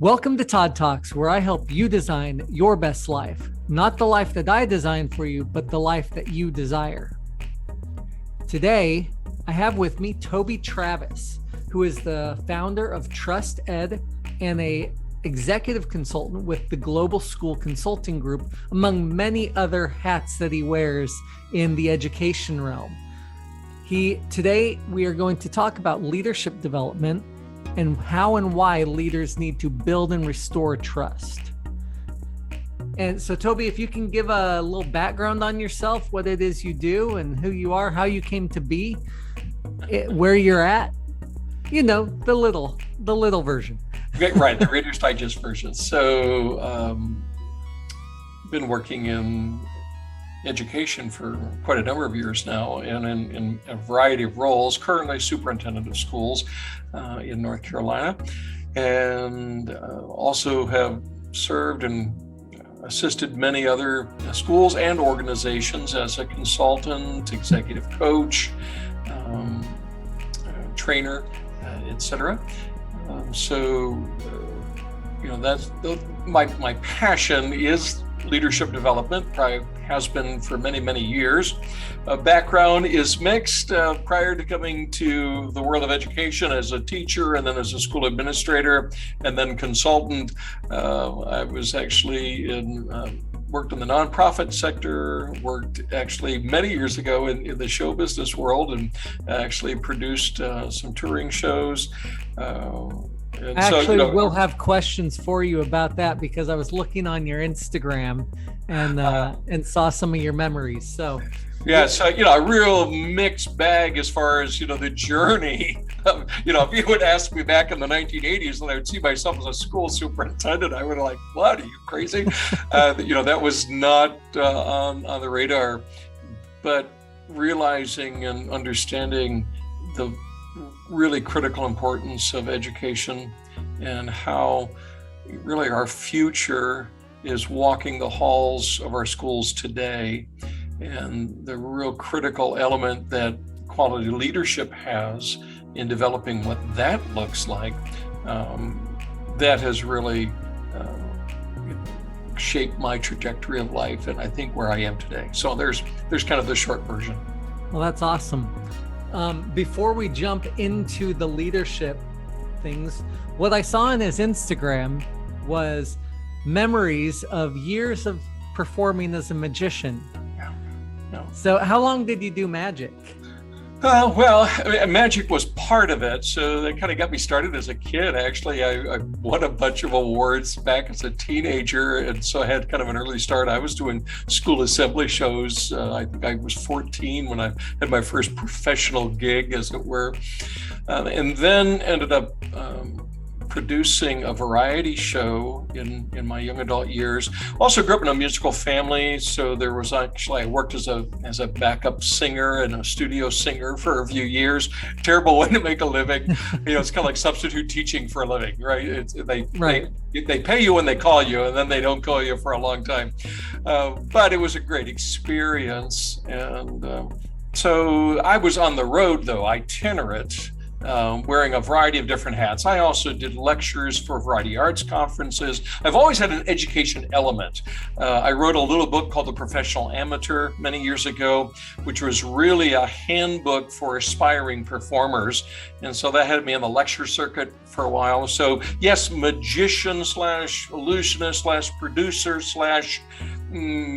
Welcome to Todd Talks, where I help you design your best life. Not the life that I designed for you, but the life that you desire. Today, I have with me Toby Travis, who is the founder of Trust Ed and a executive consultant with the Global School Consulting Group, among many other hats that he wears in the education realm. Today, we are going to talk about leadership development and how and why leaders need to build and restore trust. And so, Toby, if you can give a little background on yourself, what it is you do and who you are, how you came to be, where you're at, you know, the little version. Right, the Reader's Digest version. So, been working in education for quite a number of years now, and in a variety of roles. Currently, superintendent of schools in North Carolina, and also have served and assisted many other schools and organizations as a consultant, executive coach, trainer, etc. That's my passion is leadership development. Has been for many years. Background is mixed. Prior to coming to the world of education as a teacher and then as a school administrator and then consultant, I was actually worked in the nonprofit sector, worked actually many years ago in the show business world, and actually produced some touring shows. We'll have questions for you about that because I was looking on your Instagram and saw some of your memories. So a real mixed bag as far as the journey. If you would ask me back in the 1980s and I would see myself as a school superintendent, I would have what, are you crazy? That was not on the radar. But realizing and understanding the really critical importance of education and how really our future is walking the halls of our schools today, and the real critical element that quality leadership has in developing what that looks like, that has really shaped my trajectory of life, and I think where I am today. So there's kind of the short version. Well, that's awesome. Before we jump into the leadership things, what I saw on his Instagram was memories of years of performing as a magician. No. So how long did you do magic? Magic was part of it. So that kind of got me started as a kid. Actually, I won a bunch of awards back as a teenager. And so I had kind of an early start. I was doing school assembly shows. I think I was 14 when I had my first professional gig, as it were. And then ended up producing a variety show in my young adult years. Also grew up in a musical family, so there was I worked as a backup singer and a studio singer for a few years. Terrible way to make a living. It's kind of like substitute teaching for a living, right? They pay you when they call you, and then they don't call you for a long time. But it was a great experience, and so I was on the road though, itinerant. Wearing a variety of different hats. I also did lectures for a variety of arts conferences. I've always had an education element. I wrote a little book called The Professional Amateur many years ago, which was really a handbook for aspiring performers. And so that had me on the lecture circuit for a while. So yes, magician / illusionist / producer /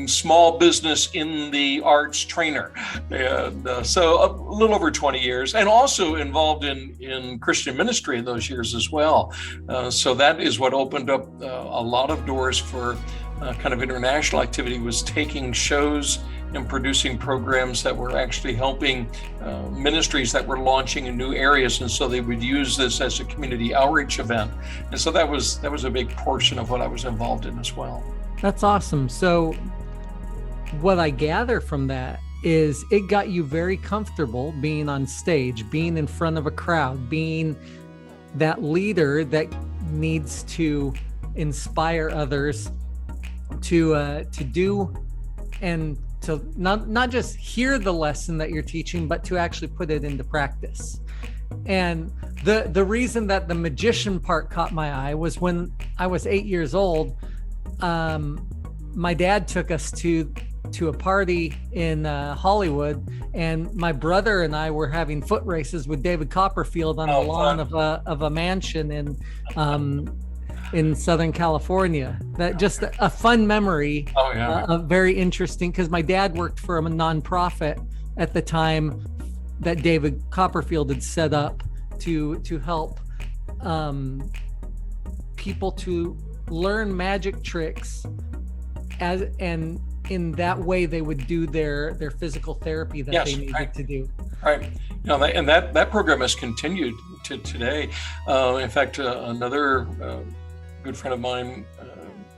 small business in the arts trainer. And so a little over 20 years, and also involved in Christian ministry in those years as well. So that is what opened up a lot of doors for kind of international activity, was taking shows and producing programs that were actually helping ministries that were launching in new areas. And so they would use this as a community outreach event. And so that was a big portion of what I was involved in as well. That's awesome. So what I gather from that is it got you very comfortable being on stage, being in front of a crowd, being that leader that needs to inspire others to do and to not just hear the lesson that you're teaching, but to actually put it into practice. And The reason that the magician part caught my eye was when I was 8 years old. My dad took us to a party in Hollywood, and my brother and I were having foot races with David Copperfield on the lawn of a mansion in Southern California. That just a fun memory. Oh yeah. Very interesting, because my dad worked for a nonprofit at the time that David Copperfield had set up to help people to learn magic tricks, and in that way they would do their physical therapy that they needed to do. Right. And that program has continued to today. In fact, another good friend of mine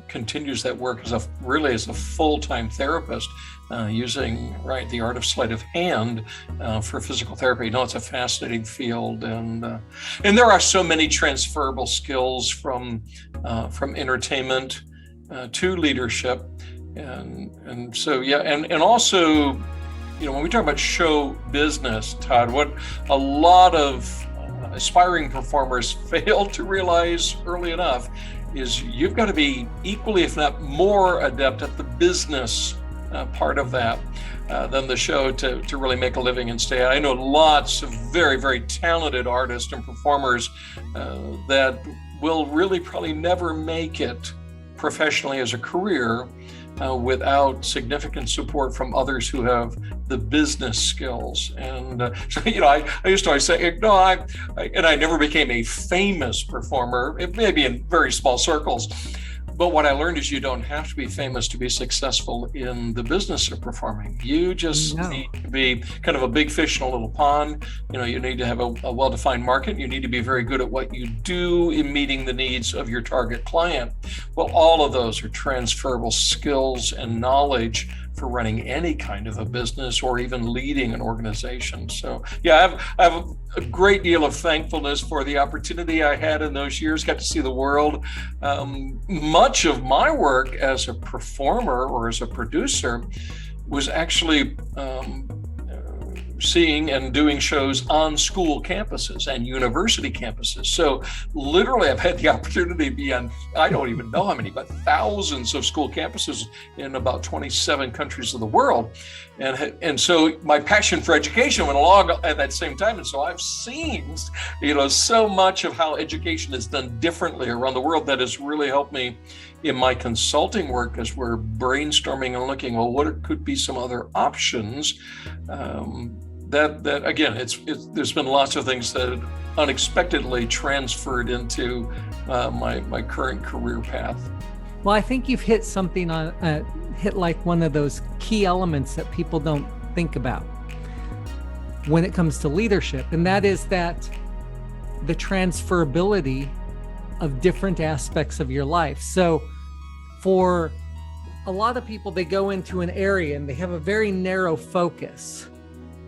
continues that work as a full-time therapist, using the art of sleight of hand for physical therapy. It's a fascinating field, and there are so many transferable skills from entertainment to leadership, and so and also, when we talk about show business, Todd, what a lot of aspiring performers fail to realize early enough is you've got to be equally, if not more, adept at the business part of that than the show to really make a living and stay. I know lots of very, very talented artists and performers that will really probably never make it professionally as a career without significant support from others who have the business skills. And so, I used to always say, no, I never became a famous performer, it may be in very small circles. But what I learned is you don't have to be famous to be successful in the business of performing. You just need to be kind of a big fish in a little pond. You need to have a well-defined market. You need to be very good at what you do in meeting the needs of your target client. Well, all of those are transferable skills and knowledge for running any kind of a business or even leading an organization. So I have a great deal of thankfulness for the opportunity I had in those years, got to see the world. Much of my work as a performer or as a producer was actually seeing and doing shows on school campuses and university campuses. So literally I've had the opportunity to be on, I don't even know how many, but thousands of school campuses in about 27 countries of the world. And so my passion for education went along at that same time. And so I've seen, so much of how education is done differently around the world that has really helped me in my consulting work as we're brainstorming and looking, well, what could be some other options? That again, there's been lots of things that unexpectedly transferred into my current career path. Well, I think you've hit something hit like one of those key elements that people don't think about when it comes to leadership, and that is that the transferability of different aspects of your life. So for a lot of people, they go into an area and they have a very narrow focus.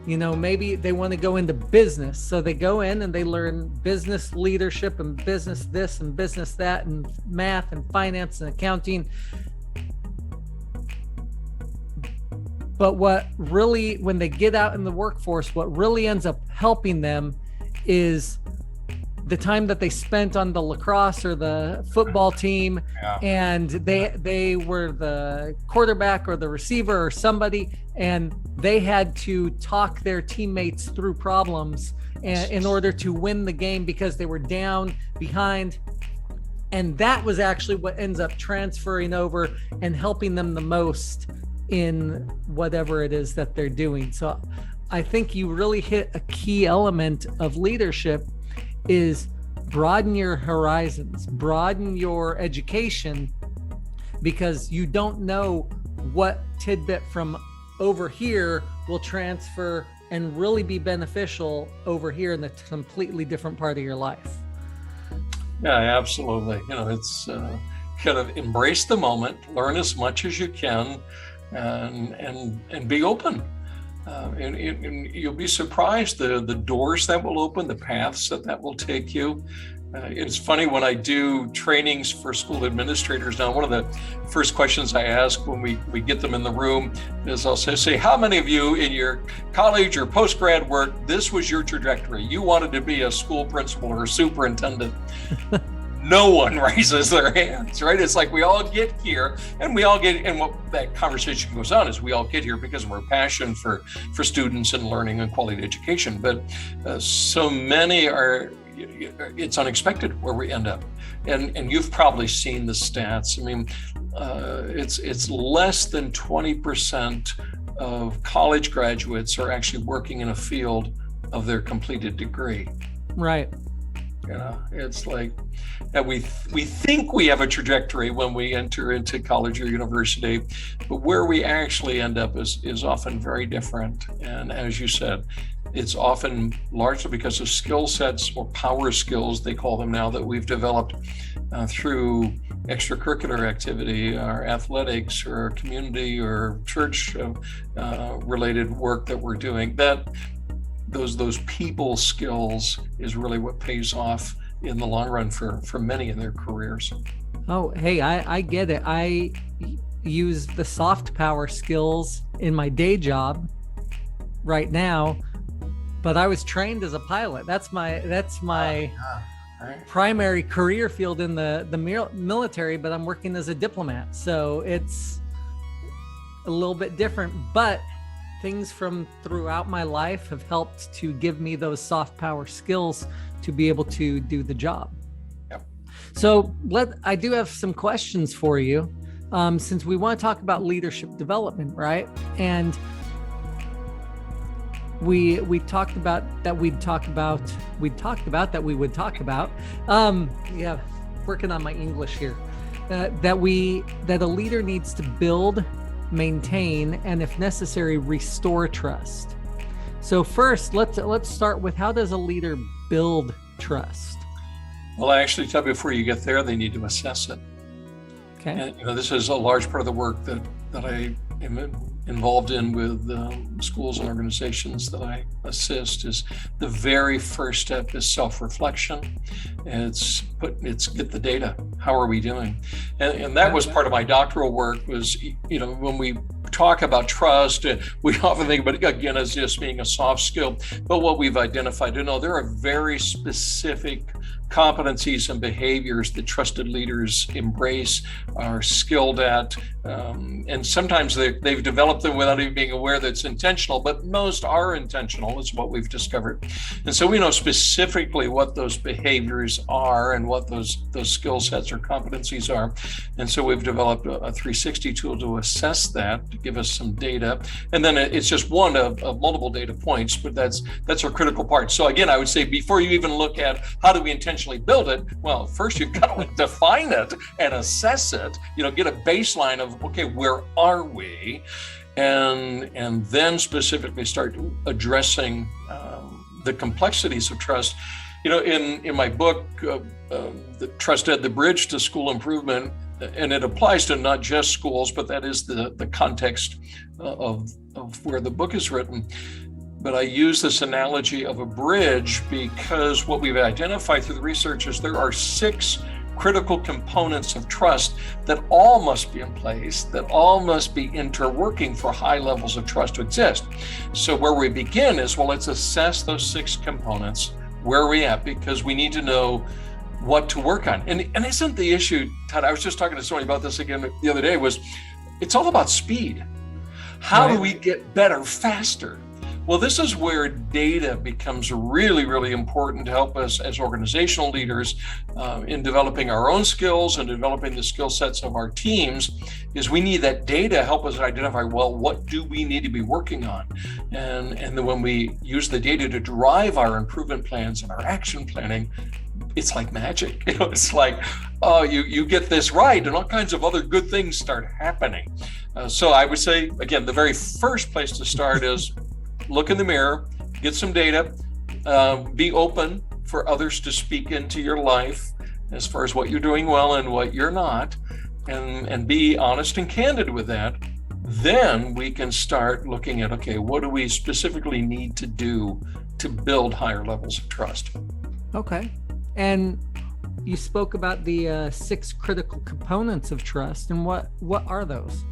Maybe they want to go into business. So they go in and they learn business leadership and business this and business that and math and finance and accounting. But what really, when they get out in the workforce, what really ends up helping them is the time that they spent on the lacrosse or the football team, and they were the quarterback or the receiver or somebody, and they had to talk their teammates through problems in order to win the game because they were down, behind. And that was actually what ends up transferring over and helping them the most in whatever it is that they're doing. So I think you really hit a key element of leadership, is broaden your horizons, broaden your education, because you don't know what tidbit from over here will transfer and really be beneficial over here in a completely different part of your life. Yeah, absolutely. It's kind of embrace the moment, learn as much as you can, and be open. And you'll be surprised the doors that will open, the paths that will take you. It's funny when I do trainings for school administrators now, one of the first questions I ask when we get them in the room is I'll say, how many of you in your college or post-grad work, this was your trajectory? You wanted to be a school principal or a superintendent. No one raises their hands, right? It's like we all get here and what that conversation goes on is we all get here because of our passion for students and learning and quality education. But so many it's unexpected where we end up. And you've probably seen the stats. I mean, it's less than 20% of college graduates are actually working in a field of their completed degree. Right. It's like that we think we have a trajectory when we enter into college or university, but where we actually end up is often very different. And as you said, it's often largely because of skill sets or power skills, they call them now, that we've developed through extracurricular activity, our athletics or community or church related work that we're doing. That those people skills is really what pays off in the long run for many in their careers. Oh, hey, I get it. I use the soft power skills in my day job right now, but I was trained as a pilot. That's my primary career field in the military, but I'm working as a diplomat. So it's a little bit different, but things from throughout my life have helped to give me those soft power skills to be able to do the job. Yep. So I do have some questions for you, since we want to talk about leadership development, right? And we talked about that we would talk about. Yeah, working on my English here. That a leader needs to build, maintain, and if necessary, restore trust. So first, let's start with, how does a leader build trust? Well, actually, Toby, before you get there, they need to assess it. Okay. And this is a large part of the work that I am involved in with schools and organizations that I assist. Is the very first step is self-reflection. It's get the data. How are we doing? And that was part of my doctoral work. Was, when we talk about trust, we often think about it again as just being a soft skill. But what we've identified, there are very specific competencies and behaviors that trusted leaders embrace, are skilled at, and sometimes they've developed them without even being aware that it's intentional, but most are intentional, is what we've discovered. And so we know specifically what those behaviors are and what those skill sets or competencies are. And so we've developed a 360 tool to assess that, to give us some data. And then it's just one of multiple data points, but that's a critical part. So again, I would say before you even look at how do we intentionally build it, well, first you've got to define it and assess it, get a baseline of, okay, where are we? And then specifically start addressing the complexities of trust. In my book, the Trust Ed, the Bridge to School Improvement, and it applies to not just schools, but that is the context of where the book is written. But I use this analogy of a bridge because what we've identified through the research is there are 6 critical components of trust that all must be in place, that all must be interworking for high levels of trust to exist. So where we begin is, well, let's assess those 6 components. Where are we at? Because we need to know what to work on. And isn't the issue, Todd, I was just talking to somebody about this again the other day, was it's all about speed. How do we get better, faster? Well, this is where data becomes really, really important to help us as organizational leaders in developing our own skills and developing the skill sets of our teams. Is we need that data to help us identify, well, what do we need to be working on? And then when we use the data to drive our improvement plans and our action planning, it's like magic. It's like, oh, you get this right, and all kinds of other good things start happening. So I would say, again, the very first place to start is look in the mirror, get some data, be open for others to speak into your life as far as what you're doing well and what you're not, and be honest and candid with that. Then we can start looking at, okay, what do we specifically need to do to build higher levels of trust? Okay. And you spoke about the 6 critical components of trust, and what are those?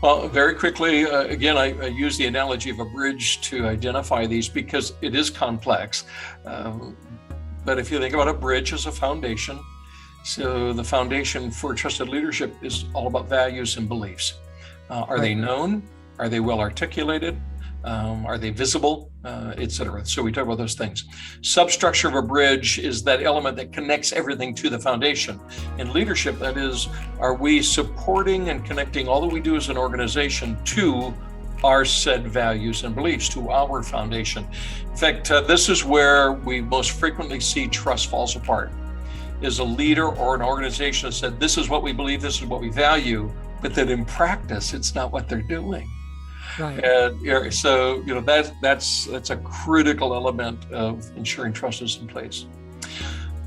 Well, very quickly, again, I use the analogy of a bridge to identify these because it is complex. But if you think about a bridge as a foundation, so the foundation for trusted leadership is all about values and beliefs. Are they known? Are they well articulated? Are they visible, et cetera? So we talk about those things. Substructure of a bridge is that element that connects everything to the foundation. In leadership, that is, are we supporting and connecting all that we do as an organization to our said values and beliefs, to our foundation? In fact, this is where we most frequently see trust falls apart. Is a leader or an organization that said, this is what we believe, this is what we value, but that in practice, it's not what they're doing. Right. And so, that's a critical element of ensuring trust is in place.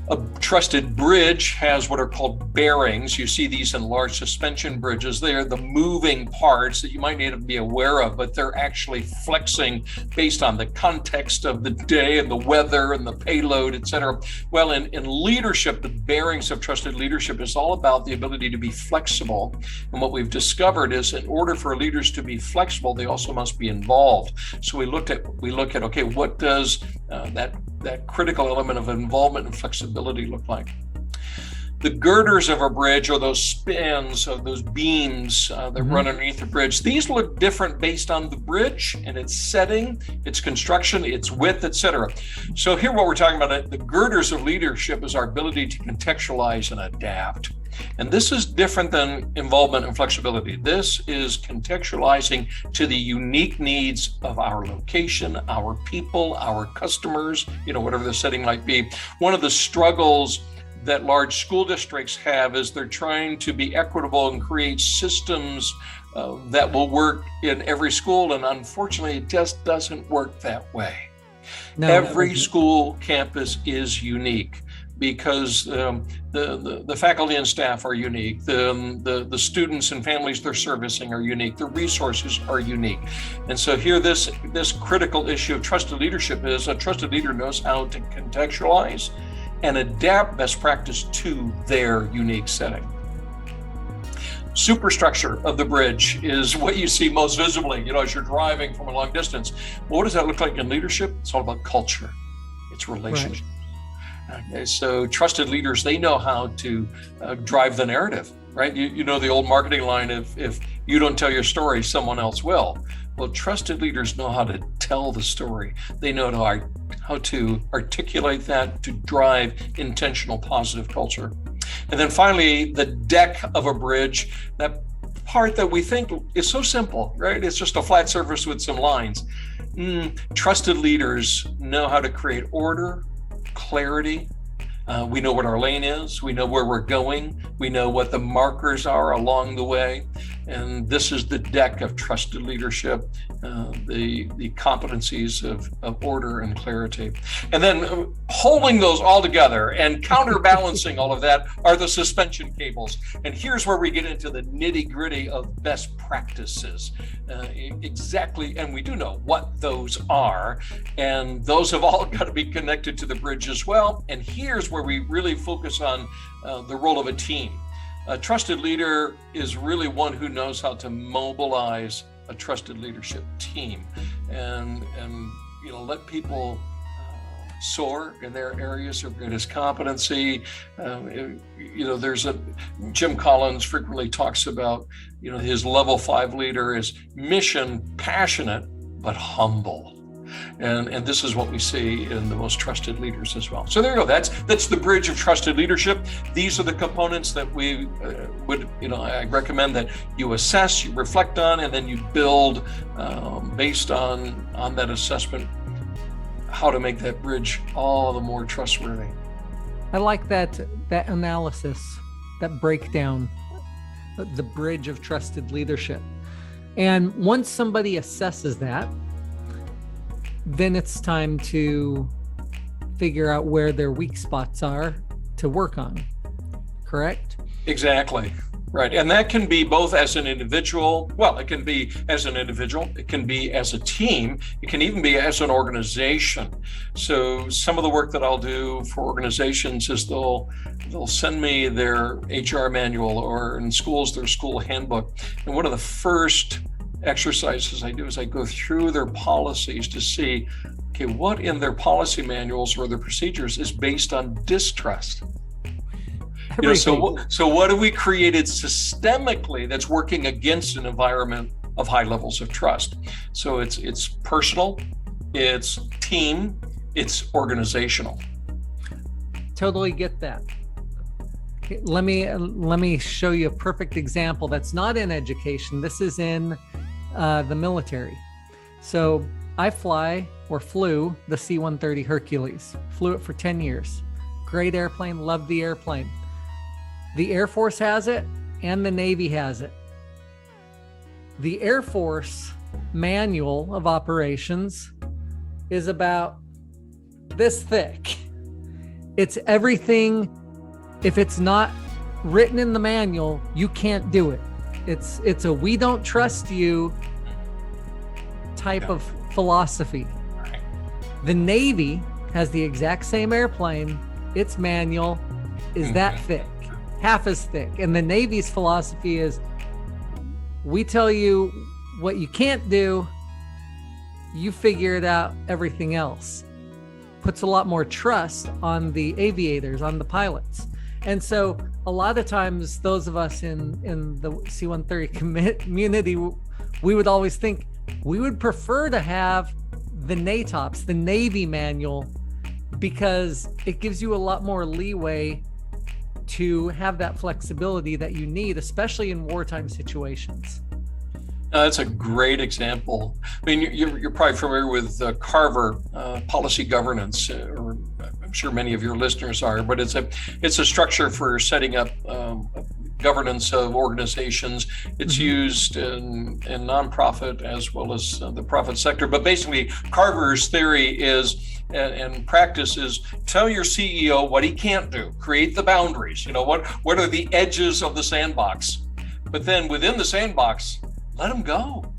A trusted bridge has what are called bearings. You see these in large suspension bridges. They are the moving parts that you might need to be aware of, but they're actually flexing based on the context of the day and the weather and the payload, et cetera. Well, in leadership, the bearings of trusted leadership is all about the ability to be flexible. And what we've discovered is in order for leaders to be flexible, they also must be involved. So we look at, okay, what does that critical element of involvement and flexibility look like? The girders of a bridge, or those spans of those beams that run underneath the bridge, these look different based on the bridge and its setting, its construction, its width, et cetera. So here what we're talking about, the girders of leadership is our ability to contextualize and adapt. And this is different than involvement and flexibility. This is contextualizing to the unique needs of our location, our people, our customers, whatever the setting might be. One of the struggles that large school districts have is they're trying to be equitable and create systems that will work in every school. And unfortunately, it just doesn't work that way. No, every school campus is unique, because the faculty and staff are unique, the students and families they're servicing are unique, the resources are unique. And so here this critical issue of trusted leadership is a trusted leader knows how to contextualize and adapt best practice to their unique setting. Superstructure of the bridge is what you see most visibly, as you're driving from a long distance. Well, what does that look like in leadership? It's all about culture. It's relationship. Right. Okay, so trusted leaders, they know how to drive the narrative, right? You know the old marketing line, if you don't tell your story, someone else will. Well, trusted leaders know how to tell the story. They know how to articulate that to drive intentional positive culture. And then finally, the deck of a bridge, that part that we think is so simple, right? It's just a flat surface with some lines. Trusted leaders know how to create order, clarity. We know what our lane is. We know where we're going. We know what the markers are along the way. And this is the deck of trusted leadership, the competencies of order and clarity. And then holding those all together and counterbalancing all of that are the suspension cables. And here's where we get into the nitty-gritty of best practices. Exactly, and we do know what those are. And those have all got to be connected to the bridge as well. And here's where we really focus on the role of a team. A trusted leader is really one who knows how to mobilize a trusted leadership team and let people soar in their areas of greatest competency. There's Jim Collins frequently talks about, his level 5 leader is mission passionate, but humble. And this is what we see in the most trusted leaders as well. So there you go. That's the bridge of trusted leadership. These are the components that we I recommend that you assess, you reflect on, and then you build based on that assessment how to make that bridge all the more trustworthy. I like that analysis, that breakdown, the bridge of trusted leadership. And once somebody assesses that, then it's time to figure out where their weak spots are to work on, correct? Exactly. Right. And that can be both as an individual. Well, it can be as an individual. It can be as a team. It can even be as an organization. So some of the work that I'll do for organizations is they'll send me their HR manual, or in schools, their school handbook. And one of the first exercises I do is I go through their policies to see, okay, what in their policy manuals or their procedures is based on distrust. So what have we created systemically that's working against an environment of high levels of trust? So it's personal, it's team, it's organizational. Totally get that. Okay, let me show you a perfect example that's not in education. This is in the military. So I flew the C-130 Hercules, flew it for 10 years. Great airplane, loved the airplane. The Air Force has it and the Navy has it. The Air Force manual of operations is about this thick. It's everything. If it's not written in the manual, you can't do it. It's a we don't trust you type of philosophy. The Navy has the exact same airplane. Its manual is that thick. Half as thick. And the Navy's philosophy is, we tell you what you can't do, you figure it out, everything else. Puts a lot more trust on the aviators, on the pilots. And so a lot of times those of us in the C-130 community, we would always think we would prefer to have the NATOPS, the Navy manual, because it gives you a lot more leeway to have that flexibility that you need, especially in wartime situations. That's a great example. I mean, you're probably familiar with Carver policy governance, or I'm sure many of your listeners are, but it's a structure for setting up governance of organizations. It's used in nonprofit as well as the profit sector. But basically, Carver's theory is, and practice is, tell your CEO what he can't do. Create the boundaries. What are the edges of the sandbox? But then within the sandbox, let him go.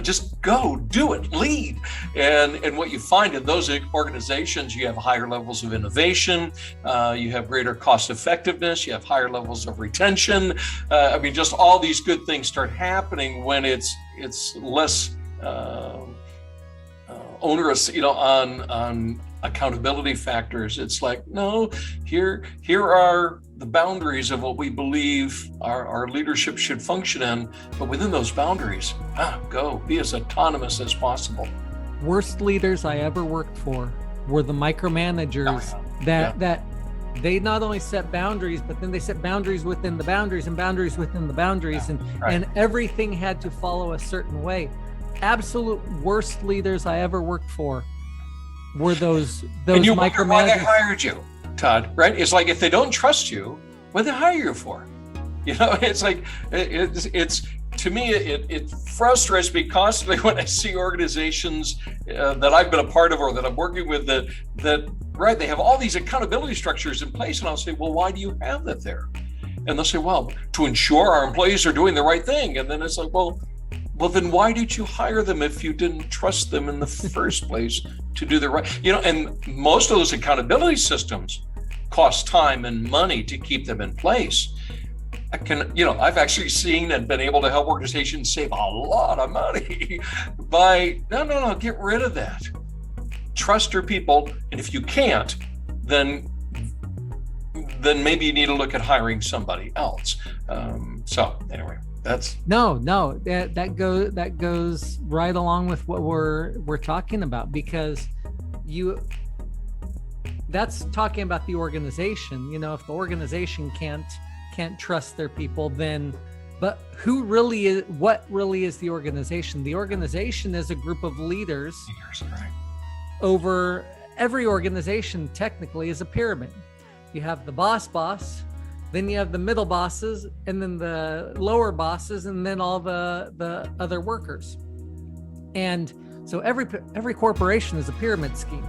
Just go, do it, lead. And what you find in those organizations, you have higher levels of innovation, you have greater cost effectiveness, you have higher levels of retention. Just all these good things start happening when it's less onerous, on accountability factors. It's like, no, here are the boundaries of what we believe our leadership should function in, but within those boundaries, go, be as autonomous as possible. Worst leaders I ever worked for were the micromanagers that they not only set boundaries, but then they set boundaries within the boundaries and boundaries within the boundaries, and everything had to follow a certain way. Absolute worst leaders I ever worked for were those and you wonder why they hired you, Todd, right? It's like, if they don't trust you, what do they hire you for? It's like, it's to me, it frustrates me constantly when I see organizations that I've been a part of or that I'm working with that they have all these accountability structures in place, and I'll say, well, why do you have that there? And they'll say, well, to ensure our employees are doing the right thing. And then it's like, well, then why did you hire them if you didn't trust them in the first place to do the right? And most of those accountability systems cost time and money to keep them in place. I've actually seen and been able to help organizations save a lot of money by, no, get rid of that. Trust your people. And if you can't, then maybe you need to look at hiring somebody else. So anyway. That's that goes right along with what we're talking about, because that's talking about the organization. If the organization can't trust their people, then but what really is the organization? The organization is a group of leaders. Right. Over every organization technically is a pyramid. You have the boss, then you have the middle bosses, and then the lower bosses, and then all the other workers. And so every corporation is a pyramid scheme.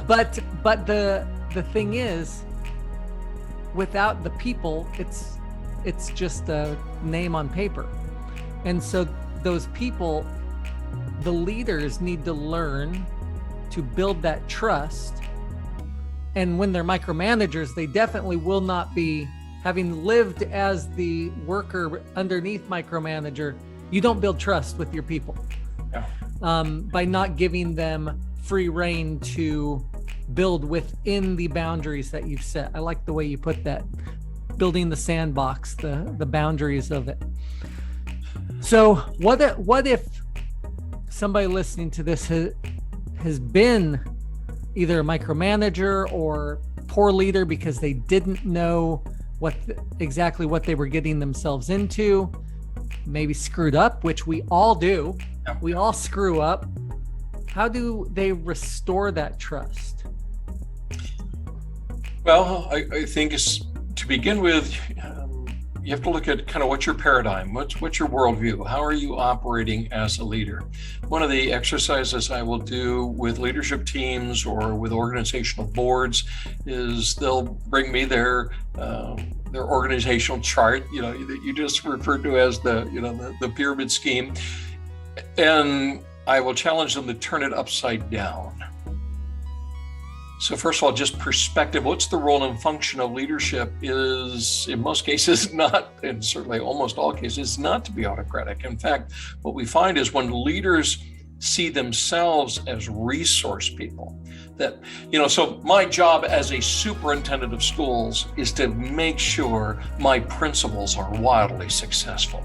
But the thing is, without the people, it's just a name on paper. And so those people, the leaders, need to learn to build that trust. And when they're micromanagers, they definitely will not be, having lived as the worker underneath micromanager, you don't build trust with your people. Yeah. By not giving them free rein to build within the boundaries that you've set. I like the way you put that, building the sandbox, the boundaries of it. So what if somebody listening to this has been either a micromanager or poor leader because they didn't know exactly what they were getting themselves into, maybe screwed up, which we all do. Yeah. We all screw up. How do they restore that trust? Well, I think to begin with, you have to look at kind of what's your paradigm, what's your worldview, how are you operating as a leader? One of the exercises I will do with leadership teams or with organizational boards is they'll bring me their organizational chart, that you just referred to as the pyramid scheme, and I will challenge them to turn it upside down. So first of all, just perspective. What's the role and function of leadership is, in most cases, not, and certainly almost all cases, not to be autocratic. In fact, what we find is when leaders see themselves as resource people, that, so my job as a superintendent of schools is to make sure my principals are wildly successful.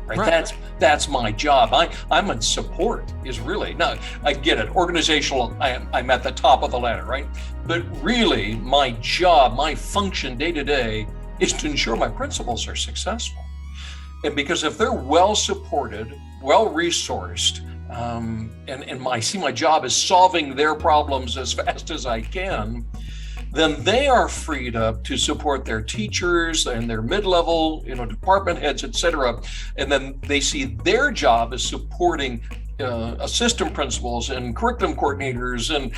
Right. That's my job. I'm in support is really, now I get it, organizational, I'm at the top of the ladder, right? But really my job, my function day to day is to ensure my principals are successful. And because if they're well supported, well resourced, and I see my job as solving their problems as fast as I can, then they are freed up to support their teachers and their mid-level, department heads, et cetera. And then they see their job as supporting assistant principals and curriculum coordinators and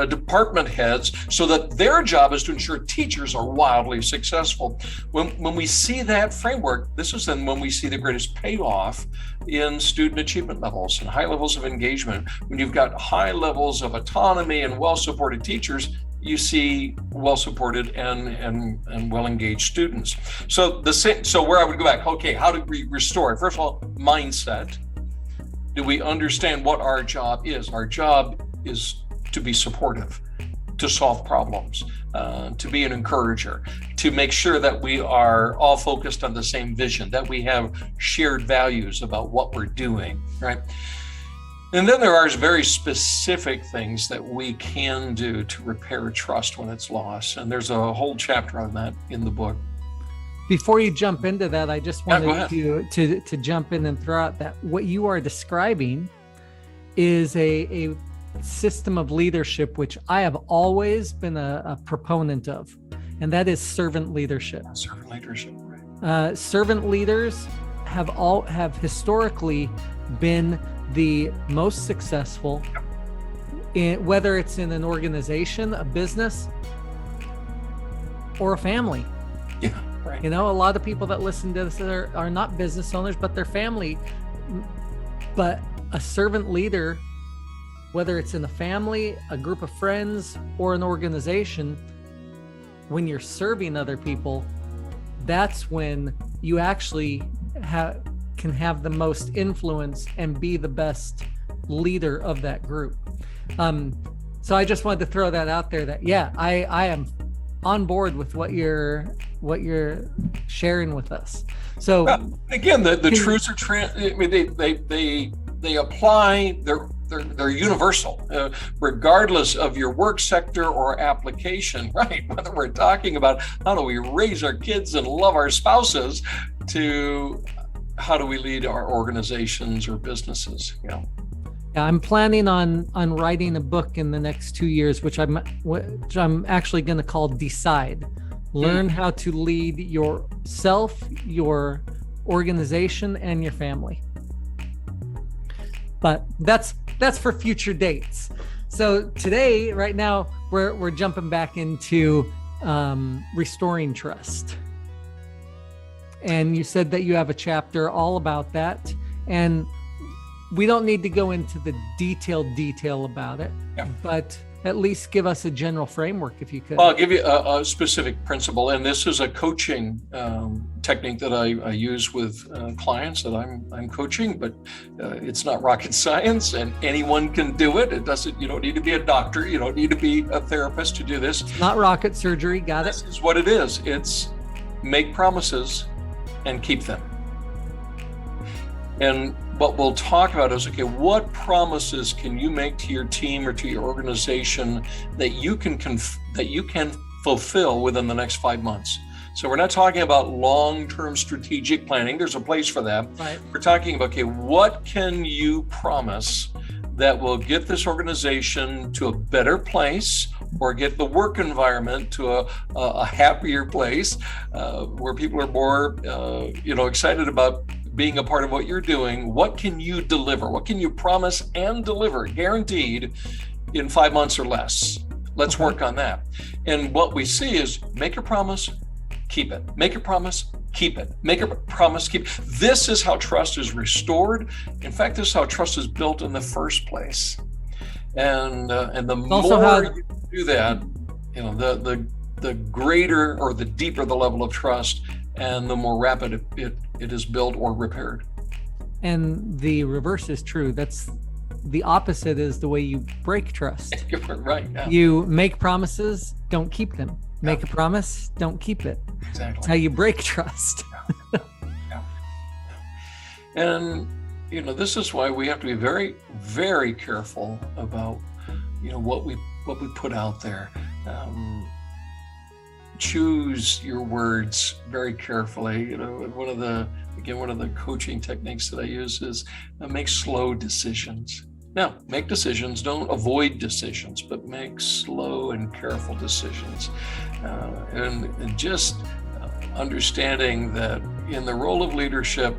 department heads, so that their job is to ensure teachers are wildly successful. When we see that framework, this is then when we see the greatest payoff in student achievement levels and high levels of engagement. When you've got high levels of autonomy and well-supported teachers, you see well-supported and well-engaged students. So where I would go back, okay, how do we restore it? First of all, mindset. Do we understand what our job is? Our job is to be supportive, to solve problems, to be an encourager, to make sure that we are all focused on the same vision, that we have shared values about what we're doing, right? And then there are very specific things that we can do to repair trust when it's lost. And there's a whole chapter on that in the book. Before you jump into that, I just wanted to jump in and throw out that what you are describing is a system of leadership, which I have always been a proponent of, and that is servant leadership. Servant leadership, right. Servant leaders have historically been the most successful, whether it's in an organization, a business, or a family. Yeah, right. A lot of people that listen to this are not business owners, but they're family. But a servant leader, whether it's in a family, a group of friends, or an organization, when you're serving other people, that's when you actually can have the most influence and be the best leader of that group. So I just wanted to throw that out there that, I am on board with what you're sharing with us. So again, the truths are they apply, they're universal, regardless of your work sector or application, right? Whether we're talking about how do we raise our kids and love our spouses, to how do we lead our organizations or businesses? Yeah, I'm planning on writing a book in the next 2 years, which I'm actually going to call Decide. Learn how to lead yourself, your organization, and your family. But that's for future dates. So today, right now, we're jumping back into restoring trust. And you said that you have a chapter all about that. And we don't need to go into the detailed detail about it, but at least give us a general framework if you could. Well, I'll give you a specific principle, and this is a coaching technique that I use with clients that I'm coaching, but it's not rocket science, and anyone can do it. You don't need to be a doctor, you don't need to be a therapist to do this. It's not rocket surgery, got it? This is what it is. It's make promises and keep them. And what we'll talk about is, okay, what promises can you make to your team or to your organization that you can fulfill within the next 5 months? So we're not talking about long-term strategic planning. There's a place for that. Right. We're talking about, okay, what can you promise that will get this organization to a better place, or get the work environment to a happier place, where people are more excited about being a part of what you're doing? What can you deliver? What can you promise and deliver, guaranteed, in 5 months or less? Let's work on that. And what we see is make a promise, keep it. Make a promise, keep it. Make a promise, keep it. This is how trust is restored. In fact, this is how trust is built in the first place. And the more you do that, the greater or the deeper the level of trust, and the more rapid it is built or repaired. And the reverse is true. That's the opposite, is the way you break trust. Right. Yeah. You make promises, don't keep them. Make a promise, don't keep it. Exactly. That's how you break trust. Yeah. And this is why we have to be very, very careful about what we put out there. Choose your words very carefully. One of the coaching techniques that I use is make slow decisions. Now, make decisions, don't avoid decisions, but make slow and careful decisions. And just understanding that in the role of leadership,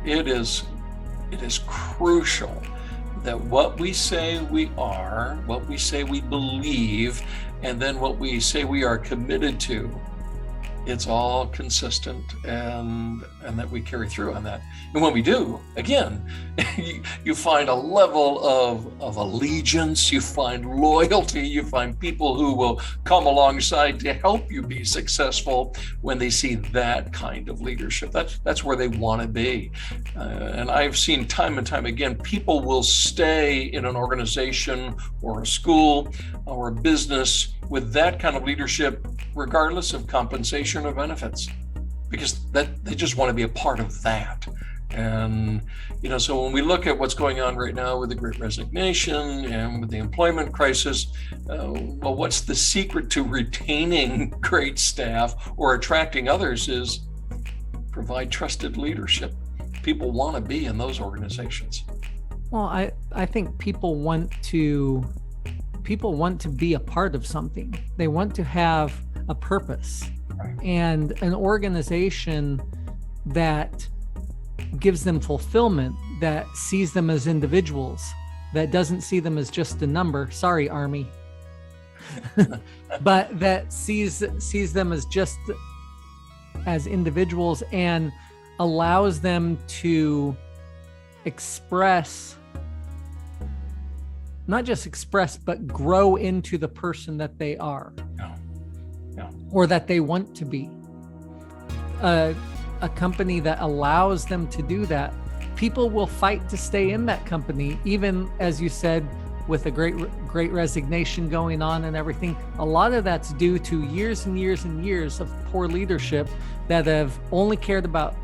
it is crucial that what we say we are, what we say we believe, and then what we say we are committed to, it's all consistent, and that we carry through on that. And when we do, again, you find a level of allegiance, you find loyalty, you find people who will come alongside to help you be successful when they see that kind of leadership. That's where they want to be. And I've seen time and time again, people will stay in an organization or a school or a business with that kind of leadership, regardless of compensation or benefits, because they just want to be a part of that. And so when we look at what's going on right now with the Great Resignation and with the employment crisis, well, what's the secret to retaining great staff or attracting others is provide trusted leadership. People want to be in those organizations. Well, I think people want to be a part of something. They want to have a purpose. Right. And an organization that gives them fulfillment, that sees them as individuals, that doesn't see them as just a number. Sorry, Army. But that sees them as just as individuals and allows them to not just express, but grow into the person that they are. Or that they want to be. A company that allows them to do that, people will fight to stay in that company, even as you said, with a great resignation going on and everything. A lot of that's due to years and years and years of poor leadership that have only cared about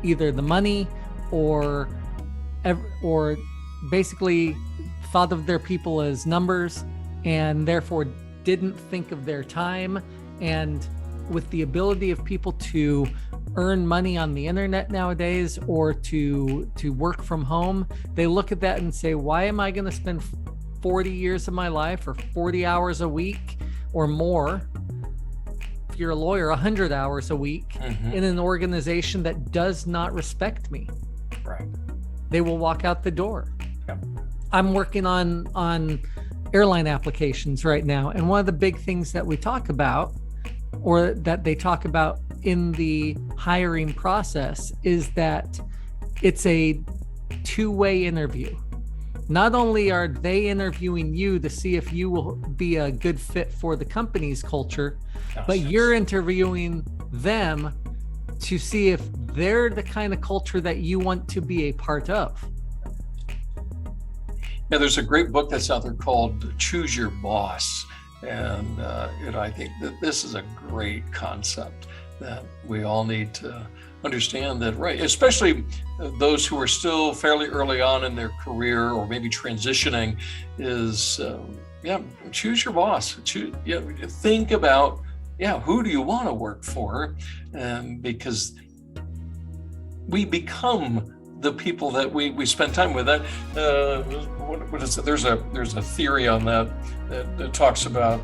either the money or basically thought of their people as numbers, and therefore didn't think of their time. And with the ability of people to earn money on the internet nowadays, or to work from home, they look at that and say, why am I going to spend 40 years of my life or 40 hours a week or more, if you're a lawyer, 100 hours a week in an organization that does not respect me? Right. They will walk out the door. Yep. I'm working on airline applications right now. And one of the big things that we talk about, or that they talk about in the hiring process, is that it's a two-way interview. Not only are they interviewing you to see if you will be a good fit for the company's culture, but you're interviewing them to see if they're the kind of culture that you want to be a part of. Yeah, there's a great book that's out there called Choose Your Boss. And I think that this is a great concept that we all need to understand, that, right, especially those who are still fairly early on in their career or maybe transitioning, is choose your boss. Think about, who do you want to work for? Because we become the people that we spend time with. That what is it? There's a theory on that talks about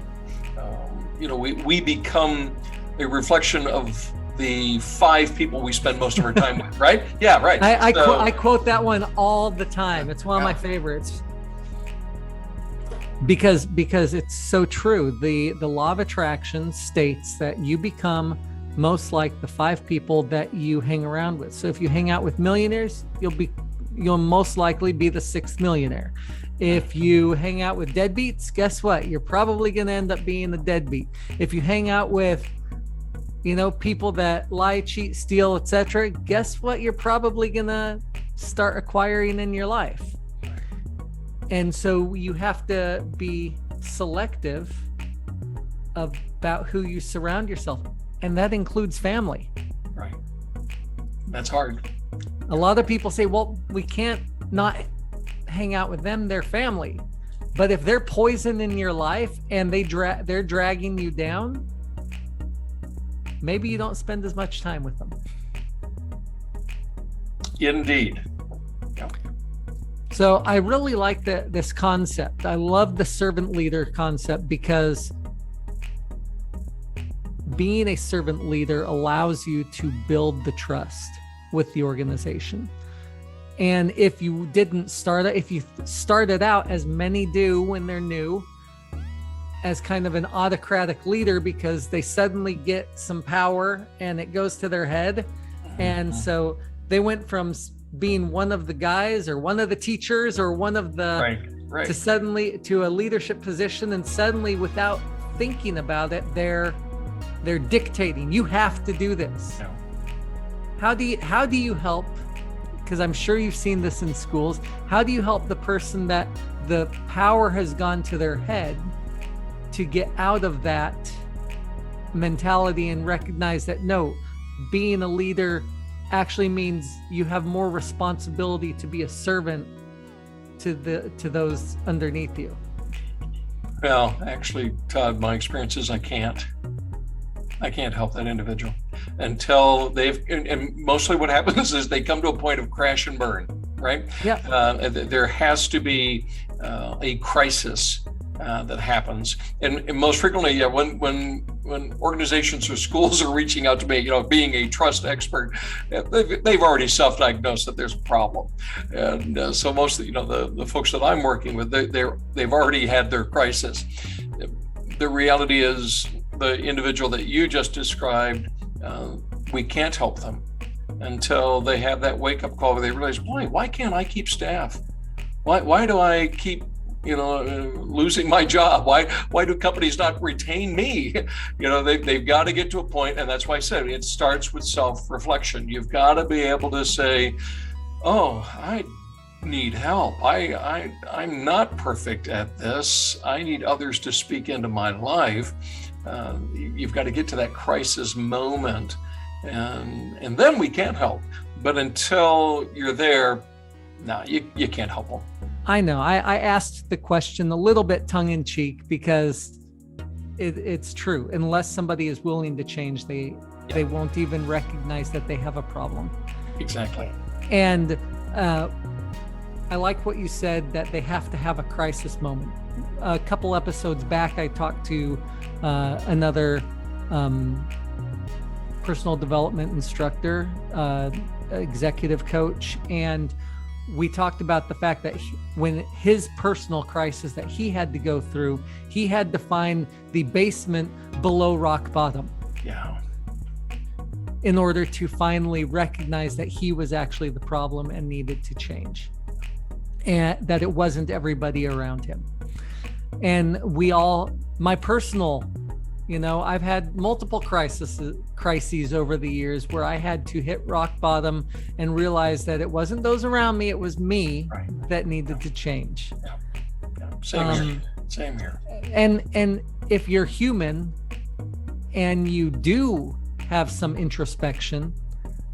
we become a reflection of the 5 people we spend most of our time with, right? Yeah, right. I quote that one all the time. It's one of my favorites because it's so true. The law of attraction states that you become most like the 5 people that you hang around with. So if you hang out with millionaires, you'll most likely be the 6th millionaire. If you hang out with deadbeats, guess what? You're probably going to end up being a deadbeat. If you hang out with people that lie, cheat, steal, etc., guess what? You're probably going to start acquiring in your life. And so you have to be selective about who you surround yourself, and that includes family. Right. That's hard. A lot of people say, well, we can't not hang out with them, they're family. But if they're poison in your life and they're dragging you down, maybe you don't spend as much time with them. Indeed. So I really like this concept. I love the servant leader concept, because being a servant leader allows you to build the trust with the organization. And if you started out, as many do when they're new, as kind of an autocratic leader, because they suddenly get some power and it goes to their head. And so they went from being one of the guys or one of the teachers or one of the right. to suddenly to a leadership position, and suddenly, without thinking about it, they're dictating, you have to do this. No. How do you help, because I'm sure you've seen this in schools, how do you help the person that the power has gone to their head to get out of that mentality and recognize that, no, being a leader actually means you have more responsibility to be a servant to those underneath you? Well, actually, Todd, my experience is I can't help that individual until and mostly what happens is they come to a point of crash and burn, right? Yeah. There has to be a crisis that happens, and most frequently, when organizations or schools are reaching out to me, being a trust expert, they've already self-diagnosed that there's a problem, and so most of the folks that I'm working with, they've already had their crisis. The reality is, the individual that you just described, we can't help them until they have that wake-up call where they realize, why can't I keep staff? Why do I keep losing my job? Why do companies not retain me? They've got to get to a point, and that's why I said it starts with self-reflection. You've got to be able to say, I need help. I'm not perfect at this. I need others to speak into my life. You've got to get to that crisis moment, and then we can help. But until you're there, no, you can't help them. I know. I asked the question a little bit tongue-in-cheek because it's true. Unless somebody is willing to change, they won't even recognize that they have a problem. Exactly. And I like what you said, that they have to have a crisis moment. A couple episodes back, I talked to another personal development instructor, executive coach, and we talked about the fact that when his personal crisis that he had to go through, he had to find the basement below rock bottom. Yeah. In order to finally recognize that he was actually the problem and needed to change, and that it wasn't everybody around him. And my personal, I've had multiple crises over the years where I had to hit rock bottom and realize that it wasn't those around me, it was me that needed to change. Yeah. Same here. And if you're human and you do have some introspection,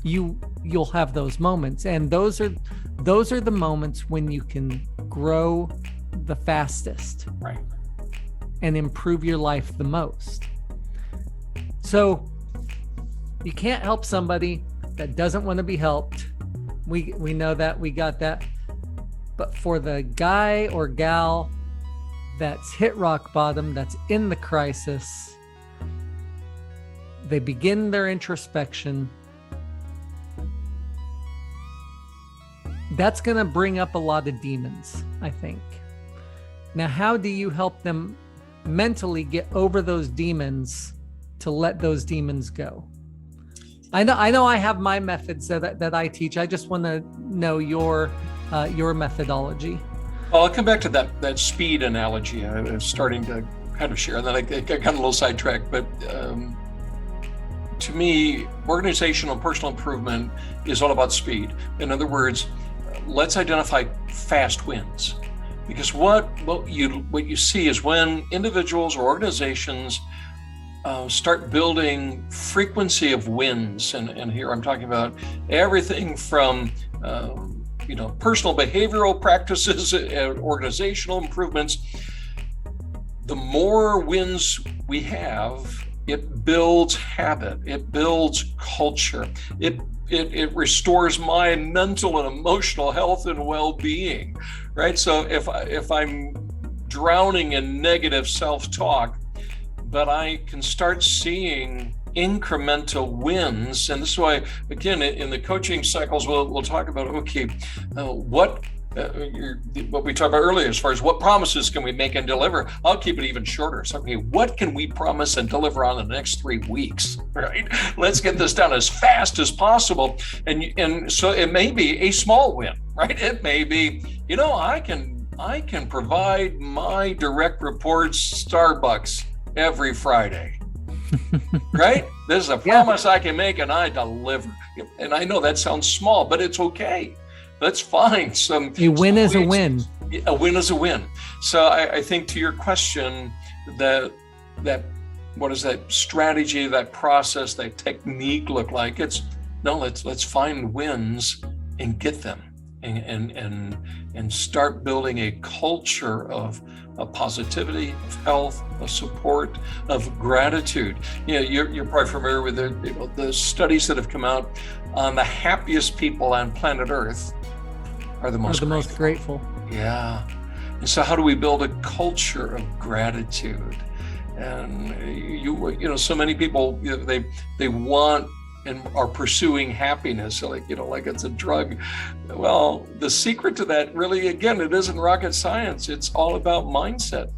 you'll have those moments, and those are the moments when you can grow the fastest, right, and improve your life the most. So you can't help somebody that doesn't want to be helped. We know that, we got that. But for the guy or gal that's hit rock bottom, that's in the crisis, they begin their introspection. That's going to bring up a lot of demons, I think. Now, how do you help them mentally get over those demons to let those demons go? I know I have my methods that I teach. I just want to know your methodology. Well, I'll come back to that speed analogy. I was starting to kind of share, and then I got a little sidetracked, but to me, organizational and personal improvement is all about speed. In other words, let's identify fast wins, because what you see is when individuals or organizations start building frequency of wins, and here I'm talking about everything from personal behavioral practices, organizational improvements. The more wins we have, it builds habit, it builds culture, it restores my mental and emotional health and well-being, right? So if I'm drowning in negative self-talk, but I can start seeing incremental wins, and this is why, again, in the coaching cycles, we'll talk about, what we talked about earlier, as far as what promises can we make and deliver. I'll keep it even shorter. So, what can we promise and deliver on the next 3 weeks, right? Let's get this done as fast as possible. And so it may be a small win, right? It may be, I can provide my direct reports Starbucks every Friday, right? This is a promise I can make, and I deliver. And I know that sounds small, but it's okay. That's fine. A win is a win. A win is a win. So I think, to your question, that what does that strategy, that process, that technique look like? Let's find wins and get them, and start building a culture of positivity, of health, of support, of gratitude. You're probably familiar with the studies that have come out on the happiest people on planet Earth are the most grateful. Yeah. And so how do we build a culture of gratitude? And so many people, they want and are pursuing happiness, like it's a drug. Well, the secret to that, really, again, it isn't rocket science. It's all about mindset.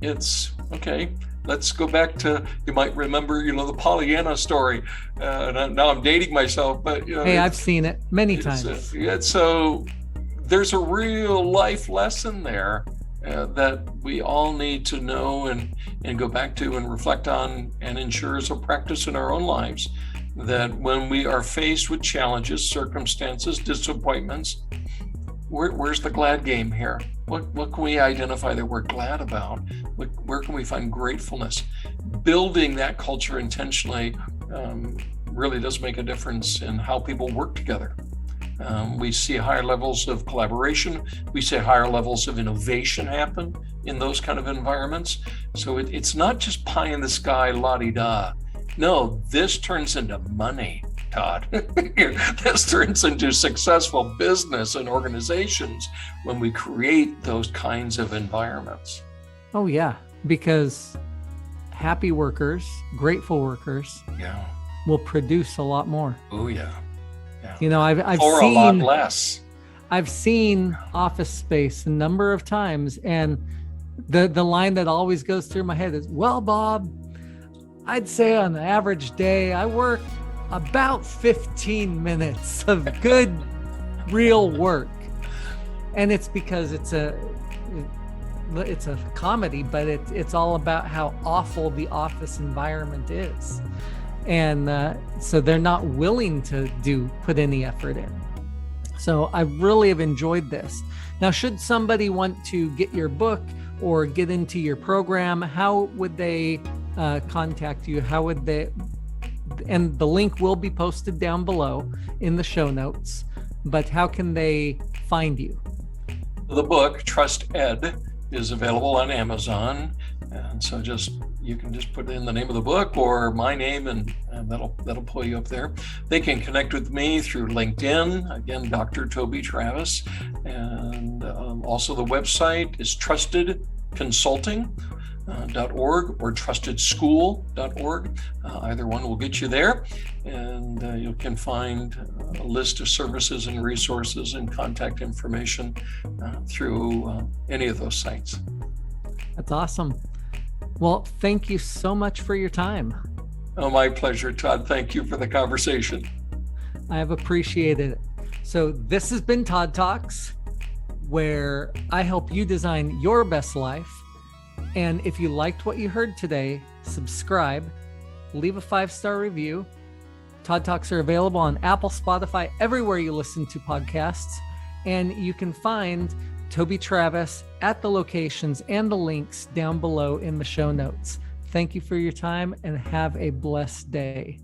It's okay. Let's go back to, you might remember, the Pollyanna story. Now I'm dating myself, but hey, I've seen it many times. So there's a real life lesson there that we all need to know and go back to and reflect on and ensure as a practice in our own lives, that when we are faced with challenges, circumstances, disappointments, where's the glad game here? What can we identify that we're glad about? Where can we find gratefulness? Building that culture intentionally really does make a difference in how people work together. We see higher levels of collaboration. We see higher levels of innovation happen in those kind of environments. So it's not just pie in the sky, la-di-da. No, this turns into money, Todd. This turns into successful business and organizations when we create those kinds of environments. Oh, yeah, because happy workers, grateful workers will produce a lot more. Oh, yeah. I've or seen a lot less. I've seen Office Space a number of times, and the line that always goes through my head is, well, Bob, I'd say on an average day, I work about 15 minutes of good, real work. And it's because it's a comedy, but it's all about how awful the office environment is. And so they're not willing to put any effort in. So I really have enjoyed this. Now, should somebody want to get your book or get into your program, how would they contact you? How would they? And the link will be posted down below in the show notes, but how can they find you? The book, Trust Ed, is available on Amazon. And so you can just put in the name of the book or my name, and that'll pull you up there. They can connect with me through LinkedIn, again, Dr. Toby Travis. And also the website is trustedconsulting.org or trustedschool.org. Either one will get you there. And you can find a list of services and resources and contact information through any of those sites. That's awesome. Well, thank you so much for your time. Oh, my pleasure, Todd. Thank you for the conversation. I have appreciated it. So this has been Todd Talks, where I help you design your best life. And if you liked what you heard today, subscribe, leave a 5-star review. Todd Talks are available on Apple, Spotify, everywhere you listen to podcasts. And you can find Toby Travis at the locations and the links down below in the show notes. Thank you for your time and have a blessed day.